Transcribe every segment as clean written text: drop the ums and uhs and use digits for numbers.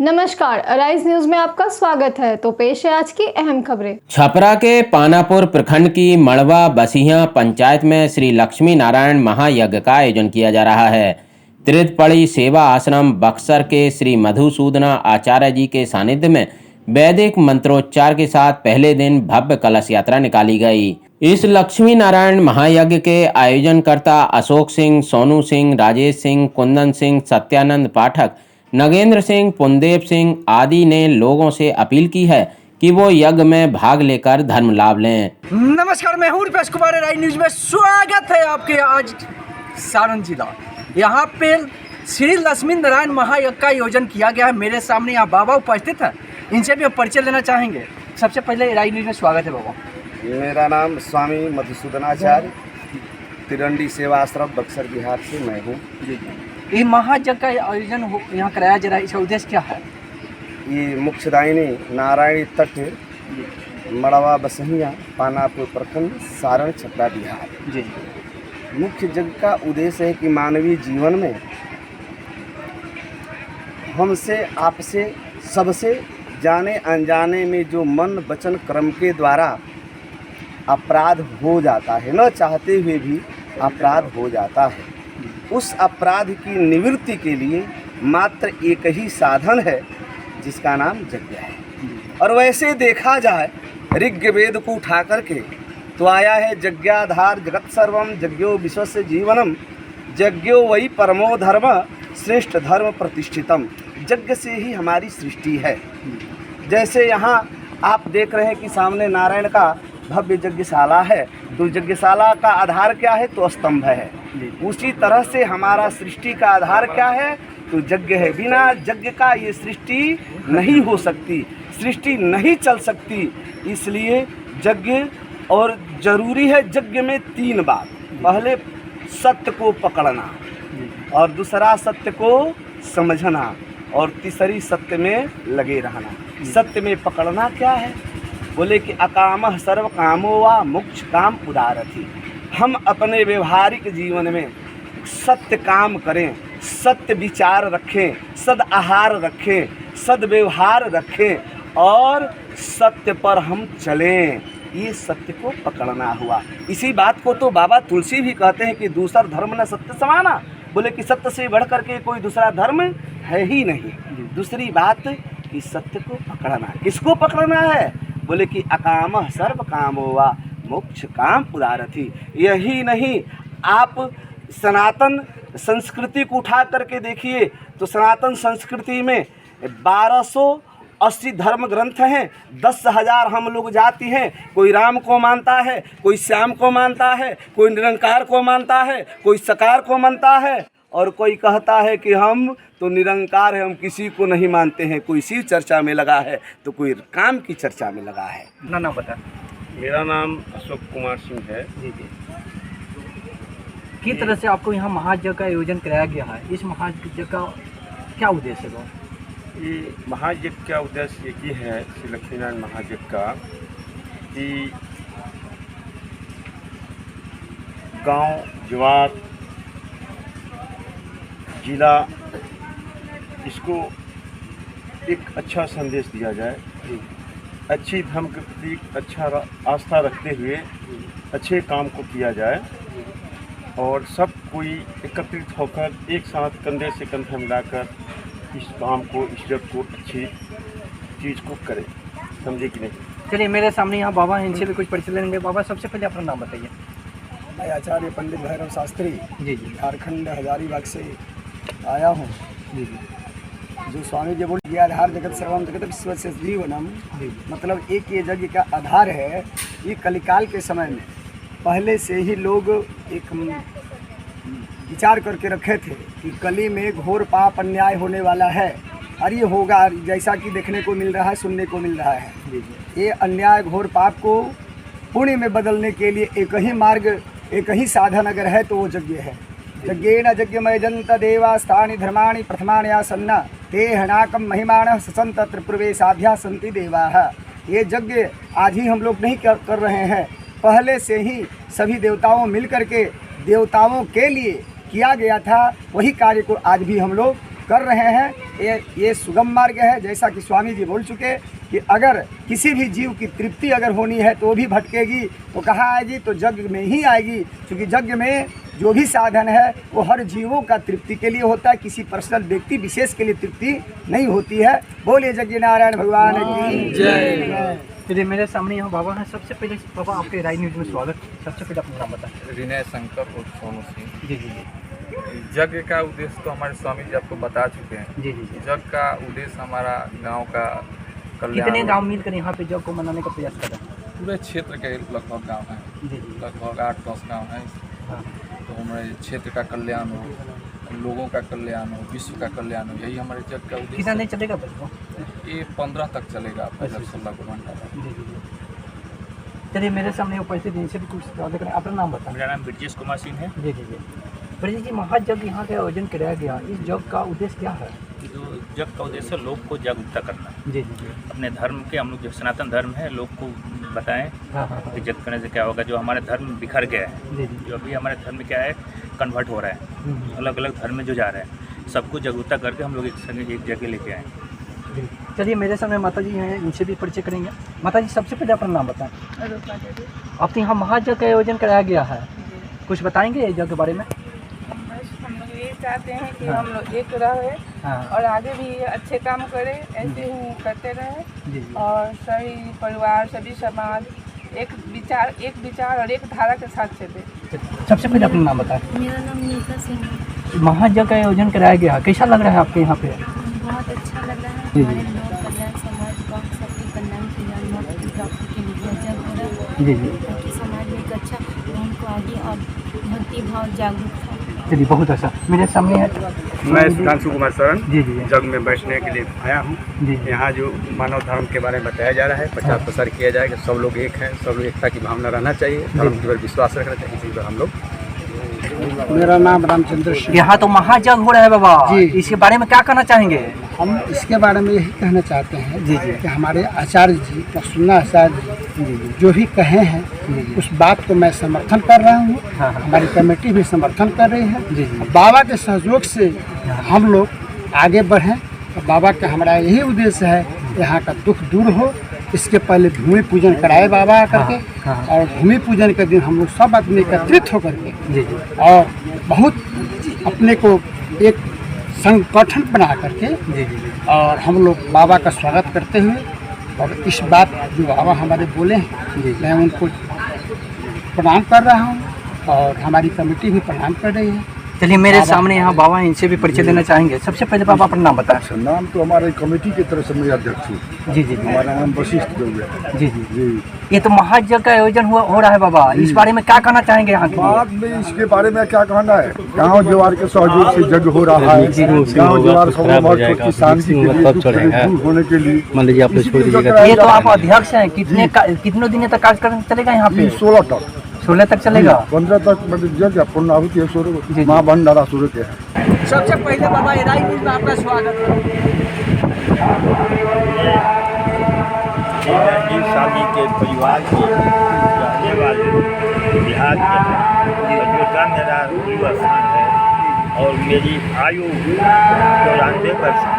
नमस्कार, arise news में आपका स्वागत है। तो पेश है आज की अहम खबरें। छपरा के पानापुर प्रखंड की मड़वा बसिया पंचायत में श्री लक्ष्मी नारायण महायज्ञ का आयोजन किया जा रहा है। त्रिपड़ी सेवा आश्रम बक्सर के श्री मधुसूदना आचार्य जी के सानिध्य में वैदिक मंत्रोच्चार के साथ पहले दिन भव्य कलश यात्रा निकाली गई। इस लक्ष्मी नारायण महायज्ञ के आयोजनकर्ता अशोक सिंह, सोनू सिंह, राजेश सिंह, कुंदन सिंह, सत्यानंद पाठक, नगेंद्र सिंह, पुनदेव सिंह आदि ने लोगों से अपील की है कि वो यज्ञ में भाग लेकर धर्म लाभ लें। नमस्कार, मैं हूँ रुपेश कुमार, अराइज न्यूज में स्वागत है आपके। आज सारण जिला यहाँ पे श्री लक्ष्मी नारायण महायज्ञ का आयोजन किया गया है। मेरे सामने यहाँ बाबा उपस्थित है, इनसे भी हम परिचय लेना चाहेंगे। सबसे पहले अराइज न्यूज में स्वागत है बाबा। मेरा नाम स्वामी मधुसूदनाचार्य, त्रिपड़ी सेवा आश्रम बक्सर बिहार से मैं हूँ। ये महायज्ञ का आयोजन यहाँ कराया जा रहा है, इसका उद्देश्य क्या है? ये मुख्यदायिनी नारायणी तट मड़वा बसहिया पानापुर प्रखंड सारण छपरा बिहार। जी। मुख्य यज्ञ का उद्देश्य है कि मानवीय जीवन में हमसे आपसे सबसे जाने अनजाने में जो मन वचन कर्म के द्वारा अपराध हो जाता है, न चाहते हुए भी अपराध हो जाता है, उस अपराध की निवृत्ति के लिए मात्र एक ही साधन है जिसका नाम यज्ञ है। और वैसे देखा जाए ऋग्वेद को उठा करके तो आया है यज्ञाधार जगत सर्वम यज्ञो विश्वस्य जीवनम यज्ञो वही परमो धर्म श्रेष्ठ धर्म प्रतिष्ठितम। यज्ञ से ही हमारी सृष्टि है। जैसे यहाँ आप देख रहे हैं कि सामने नारायण का भव्य यज्ञशाला है, तो यज्ञशाला का आधार क्या है? तो स्तंभ है। उसी तरह से हमारा सृष्टि का आधार क्या है? तो यज्ञ है। बिना यज्ञ का ये सृष्टि नहीं हो सकती, सृष्टि नहीं चल सकती। इसलिए यज्ञ और जरूरी है। यज्ञ में तीन बात, पहले सत्य को पकड़ना, और दूसरा सत्य को समझना, और तीसरी सत्य में लगे रहना। सत्य में पकड़ना क्या है? बोले कि अकामः सर्व कामो वा मोक्ष काम उदारथि। हम अपने व्यवहारिक जीवन में सत्य काम करें, सत्य विचार रखें, सद आहार रखें, सद व्यवहार रखें और सत्य पर हम चलें। ये सत्य को पकड़ना हुआ। इसी बात को तो बाबा तुलसी भी कहते हैं कि दूसरा धर्म न सत्य समाना। बोले कि सत्य से बढ़ करके कोई दूसरा धर्म है ही नहीं। दूसरी बात कि सत्य को पकड़ना। किसको पकड़ना है? बोले कि अकामः सर्व कामो वा मोक्ष काम उदारथि। यही नहीं, आप सनातन संस्कृति को उठा करके देखिए तो सनातन संस्कृति में 1280 धर्म ग्रंथ हैं, 10,000 हम लोग जाति हैं। कोई राम को मानता है, कोई श्याम को मानता है, कोई निरंकार को मानता है, कोई सकार को मानता है, और कोई कहता है कि हम तो निरंकार है, हम किसी को नहीं मानते हैं। कोई शिव चर्चा में लगा है तो कोई काम की चर्चा में लगा है। ना बता। मेरा नाम अशोक कुमार सिंह है। जी। किस तरह से आपको यहाँ महायज्ञ का आयोजन कराया गया है? इस महायज्ञ का क्या उद्देश्य है? ये महायज्ञ का उद्देश्य ये है श्री लक्ष्मीनारायण महायज्ञ का कि गांव जवार जिला इसको एक अच्छा संदेश दिया जाए, अच्छी धर्म के प्रति अच्छा आस्था रखते हुए अच्छे काम को किया जाए, और सब कोई एकत्रित होकर एक साथ कंधे से कंधा मिलाकर इस काम को, इस जग को, अच्छी चीज़ को करें। समझे कि नहीं? चलिए, मेरे सामने यहाँ बाबा हैं, इनसे भी कुछ परिचय लेंगे। बाबा, सबसे पहले अपना नाम बताइए। मैं आचार्य पंडित भैरव शास्त्री जी। झारखंड हजारीबाग से आया हूँ। जी। जो स्वामी जी बोल गया आधार जगत सर्वम जगत विश्वस्य जीवनम, मतलब एक ये यज्ञ का आधार है। ये कलिकाल के समय में पहले से ही लोग एक विचार करके रखे थे कि कली में घोर पाप अन्याय होने वाला है, और ये होगा, जैसा कि देखने को मिल रहा है, सुनने को मिल रहा है। ये अन्याय घोर पाप को पुण्य में बदलने के लिए एक ही मार्ग, एक ही साधन अगर है तो वो यज्ञ है। यज्ञेन यज्ञमय जंत देवास्तानि धर्माणि प्रथमानि आसन्ना ते हनाकम महिमानः ससंत त्रिपुरवेशाध्या सन्ति देवाः। ये यज्ञ आज ही हम लोग नहीं कर रहे हैं, पहले से ही सभी देवताओं मिल करके देवताओं के लिए किया गया था। वही कार्य को आज भी हम लोग कर रहे हैं ये सुगम मार्ग है। जैसा कि स्वामी जी बोल चुके कि अगर किसी भी जीव की तृप्ति अगर होनी है तो भी भटकेगी, तो कहाँ आएगी, तो यज्ञ में ही आएगी। क्योंकि यज्ञ में जो भी साधन है वो हर जीवों का तृप्ति के लिए होता है, किसी पर्सनल व्यक्ति विशेष के लिए तृप्ति नहीं होती है। बोलिए यज्ञ नारायण भगवान की जय। चलिए मेरे सामने यहाँ बाबा हैं। सबसे पहले बाबा आपके राय न्यूज़ में स्वागत। सबसे पहले अपना नाम बताएं। विनय शंकर और सोनू सिंह। जी जी जी यज्ञ का उद्देश्य तो हमारे स्वामी जी आपको बता चुके हैं। जी जी जी। यज्ञ का उद्देश्य हमारा गांव का कितने कल्याण। गांव मिलकर यहाँ पे यज्ञ को मनाने का प्रयास कर रहे हैं? पूरे क्षेत्र के लगभग गांव हैं, जी जी। लगभग 8-10 गांव हैं। हाँ। तो हमारे क्षेत्र का कल्याण हो, लोगों का कल्याण हो, विश्व का कल्याण हो, यही हमारे यज्ञ का कितना उद्देश्य नहीं चलेगा बस? है। ये 15 तक चलेगा, 15-16 घंटा तक। जी जी जी। चलिए मेरे सामने उपस्थित इनसे भी कुछ सवाल करें। अपना नाम बताएं। मेरा नाम ब्रजेश कुमार सिंह है। जी जी जी। ब्रजेश जी, महायज्ञ यहाँ के आयोजन कराया गया, इस यज्ञ का उद्देश्य क्या है? जो यज्ञ का उद्देश्य है लोग को जागरूकता करना, जी जी जी। अपने धर्म के, हम लोग जो सनातन धर्म है लोग को बताएं हाँ हाँ हाँ। कि यज्ञ करने से क्या होगा। जो हमारे धर्म बिखर गया है, जी जी। जो अभी हमारे धर्म में क्या है कन्वर्ट हो रहा है, अलग अलग धर्म में जो जा रहे हैं, सबको जागरूकता करके हम लोग एक संग एक जगह लेके आए। चलिए मेरे सामने माता जी हैं, इनसे भी परिचय करेंगे। माता जी, सबसे पहले अपना नाम बताएं। अब तो यहाँ महायज्ञ का आयोजन कराया गया है, कुछ बताएंगे यज्ञ के बारे में? हम लोग ये चाहते हैं कि हाँ। हम लोग एक रहे हाँ। और आगे भी अच्छे काम करें, ऐसे ही करते रहे। जी जी। और सभी परिवार, सभी समाज एक विचार और एक धारा के साथ चले। सबसे पहले अपना नाम बताएं। मेरा नाम नीता सिंह है। महायज्ञ का आयोजन कराया गया, कैसा लग रहा है आपके यहाँ पे? बहुत अच्छा लग रहा है। जी। हमारे लोक कल्याण समाज का सबके कल्याण के लिए मोक्ष की प्राप्ति के लिए जग हो रहा है, जी जी। ताकि समाज में एक अच्छा धर्म को आगे और भक्ति भाव जागरूक हो। चलिए बहुत अच्छा। मेरे सामने है मैं सुधांशु कुमार शरण जी जी जग में बैठने के लिए आया हूँ। जी जी। यहाँ जो मानव धर्म के बारे में बताया जा रहा है, प्रचार प्रसार किया जाएगा, सब लोग एक हैं, सब लोग एकता की भावना रहना चाहिए, धर्म के ऊपर विश्वास रखना चाहिए, इसी पर हम लोग। मेरा नाम रामचंद्र सिंह। यहाँ तो महायज्ञ हो रहा है बाबा जी। इसके बारे में क्या कहना चाहेंगे? हम इसके बारे में यही कहना चाहते हैं जी जी। कि हमारे आचार्य जी, प्रसन्ना आचार्य जी जो भी कहे हैं उस बात को मैं समर्थन कर रहा हूँ। हाँ, हाँ। हमारी कमेटी भी समर्थन कर रही है। जी जी। बाबा के सहयोग से हम लोग आगे बढ़ें। और बाबा का हमारा यही उद्देश्य है, यहाँ का दुख दूर हो। इसके पहले भूमि पूजन कराए बाबा आकर के, हाँ। और भूमि पूजन के दिन हम लोग सब आदमी एकत्रित होकर के जी जी। और बहुत अपने को एक संगठन बना करके जी जी। और हम लोग बाबा का स्वागत करते हुए, और इस बात जो बाबा हमारे बोले हैं मैं उनको प्रणाम कर रहा हूँ और हमारी कमेटी भी प्रणाम कर रही है। चलिए मेरे सामने यहाँ बाबा, इनसे भी परिचय देना चाहेंगे। सबसे पहले बाबा अपना नाम बताएं। नाम तो हमारे कमेटी की तरफ से मैं अध्यक्ष हूँ। जी जी। हमारा नाम वशिष्ठ देव है। जी जी। जी। ये तो महायज्ञ का आयोजन हो रहा है बाबा, इस बारे में क्या कहना चाहेंगे यहाँ के लिए? बाद में इसके बारे में क्या कहना है, गांव जवार के सहयोग से यज्ञ हो रहा है। गांव जवार समाज की शांति के लिए, दुख दूर होने के लिए। मान लीजिए आप ये तो आप अध्यक्ष हैं, कितने दिन तक कार्यक्रम चलेगा यहाँ पे? 16 तक, 16 तक चलेगा। 15 तक मतलब यज्ञ पूर्णाहुति है, शुरू माँ भंडारा शुरू के है। सबसे पहले बाबा राय न्यूज़ में आपका स्वागत है। रणजीत स्वामी के परिवार के रहने वाले बिहार के हैं। अयोध्या मेरा गुरु स्थान है और मेरी आयु 94 वर्ष है।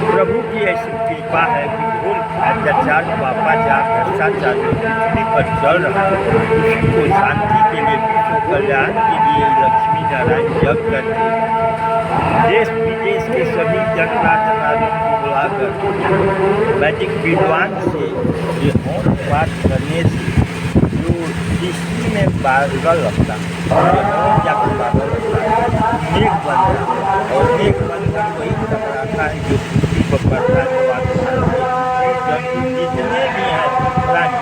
प्रभु की ऐसी कृपा है कि घोर अत्याचार, पापाचार, भ्रष्टाचार जो पृथ्वी पर चल रहा है, उसी को शांति के लिए, विश्व कल्याण के लिए लक्ष्मी नारायण यज्ञ करते हैं। देश विदेश के सभी जननायकों को बुलाकर वैदिक विद्वान से ये होम पाठ करने से जो दृष्टि में बादल लगता है, जाकर बादल लगता है, मेघ बनता है, और मेघ बनकर वही टकराता है जो पृथ्वी पर पड़ता है। जितने भी हैं प्राणी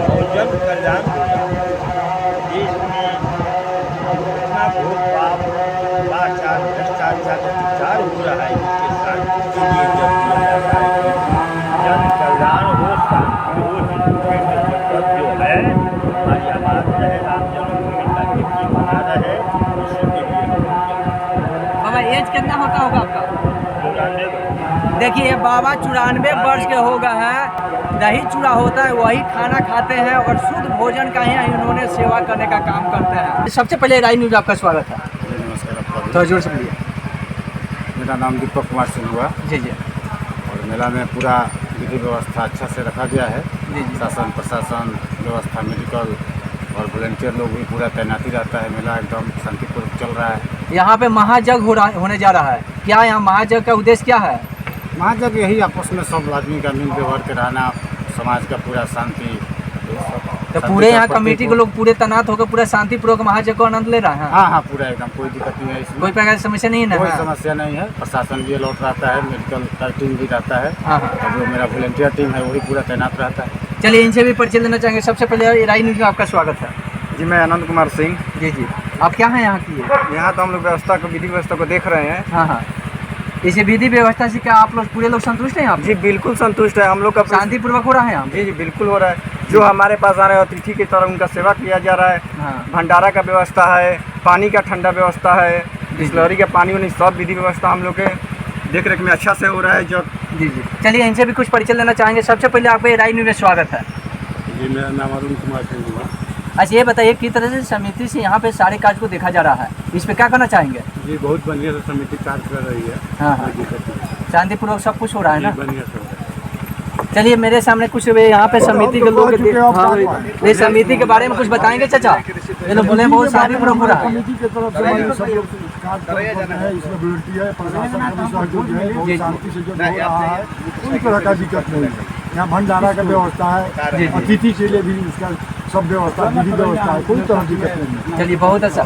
और जब कल्याण हो जाता है। देश में इतना घोर पाप, पापाचार, भ्रष्टाचार, विचार हो रहा है, इसके शांति के लिए जब किया जाता है कि जन कल्याण हो, शांति हो, हिंदू के मतलब जो है हमारी आवाज़ रहे, राम जन्मभूमि का कीर्ति बना रहे, इसी के लिए बाबा एज कितना होता होगा आपका? 94। देखिए बाबा 94 वर्ष के हो गए हैं। दही चूड़ा होता है, वही खाना खाते हैं और शुद्ध भोजन का ही इन्होंने सेवा करने का काम करते हैं। सबसे पहले राय न्यूज़ आपका स्वागत है। थोड़ा जोर से बोलिए। मेरा नाम दीपक कुमार सिंह हुआ जी जी और मेला में पूरा विधि व्यवस्था अच्छा से रखा गया है। जी जी शासन प्रशासन व्यवस्था मेडिकल और वॉलंटियर लोग भी पूरा तैनाती रहता है। मेला एकदम शांतिपूर्वक चल रहा है। यहाँ पे महायज्ञ होने जा रहा है, क्या यहाँ महायज्ञ का उद्देश्य क्या है? महाजग यही आपस में सब आदमी का मिल व्यवहार के रहना, समाज का पूरा शांति। तो पूरे यहाँ कमेटी के लोग पूरे तैनात होकर पूरा शांतिपूर्वक महायज्ञ को आनंद ले रहे हैं। हाँ हाँ पूरा एकदम कोई दिक्कत नहीं है इसमें। कोई प्रकार की समस्या नहीं है ना? कोई समस्या नहीं है। प्रशासन भी अलर्ट रहता है, मेडिकल का टीम भी रहता है हाँ और जो मेरा वॉलंटियर टीम है वही पूरा तैनात रहता है। चलिए इनसे भी परिचय लेना चाहेंगे। सबसे पहले राय न्यूज़ में आपका स्वागत है। जी मैं आनंद कुमार सिंह। जी जी आप क्या हैं यहाँ की? यहाँ तो हम लोग व्यवस्था को विधि व्यवस्था को देख रहे हैं। हाँ हाँ इस विधि व्यवस्था से क्या आप लोग पूरे लोग संतुष्ट हैं? आप जी बिल्कुल संतुष्ट है। हम लोग का शांतिपूर्वक हो रहा है यहाँ? जी जी बिल्कुल हो रहा है। जो हमारे पास आ रहे हैं अतिथि की तरह उनका सेवा किया जा रहा है। हाँ भंडारा का व्यवस्था है, पानी का ठंडा व्यवस्था है, बिस्लरी का पानी वानी सब विधि व्यवस्था हम लोग के देख रेख में अच्छा से हो रहा है। जो जी जी चलिए इनसे भी कुछ परिचय लेना चाहेंगे। सबसे पहले आपका राय न्यूज़ में स्वागत है। जी मेरा नाम अरुण कुमार सिंह हुआ। अच्छा ये बताइए किस तरह से समिति से यहाँ पे सारे कार्य को देखा जा रहा है, इस पे क्या करना चाहेंगे? जी बहुत बढ़िया से समिति कार्य कर रही है। हाँ हाँ शांतिपूर्वक सब कुछ हो रहा है ना? बढ़िया से हो रहा है। चलिए मेरे सामने कुछ यहाँ पे समिति के लोग ये समिति के बारे में कुछ बताएंगे चाचा? ये लोग बोले बहुत शांतिपूर्वक हो रहा है। कमेटी की तरफ से हमारे सब लोग कार्य कर रहे हैं, इसमें वॉलंटियर है, प्रशासन का भी सहयोग है, बहुत शांति से जो हो रहा है, कोई तरह का दिक्कत नहीं है। यहाँ भंडारा का व्यवस्था है, अतिथि के लिए भी उसका सब व्यवस्था विधि व्यवस्था है, कोई तरह की दिक्कत नहीं है। चलिए बहुत अच्छा।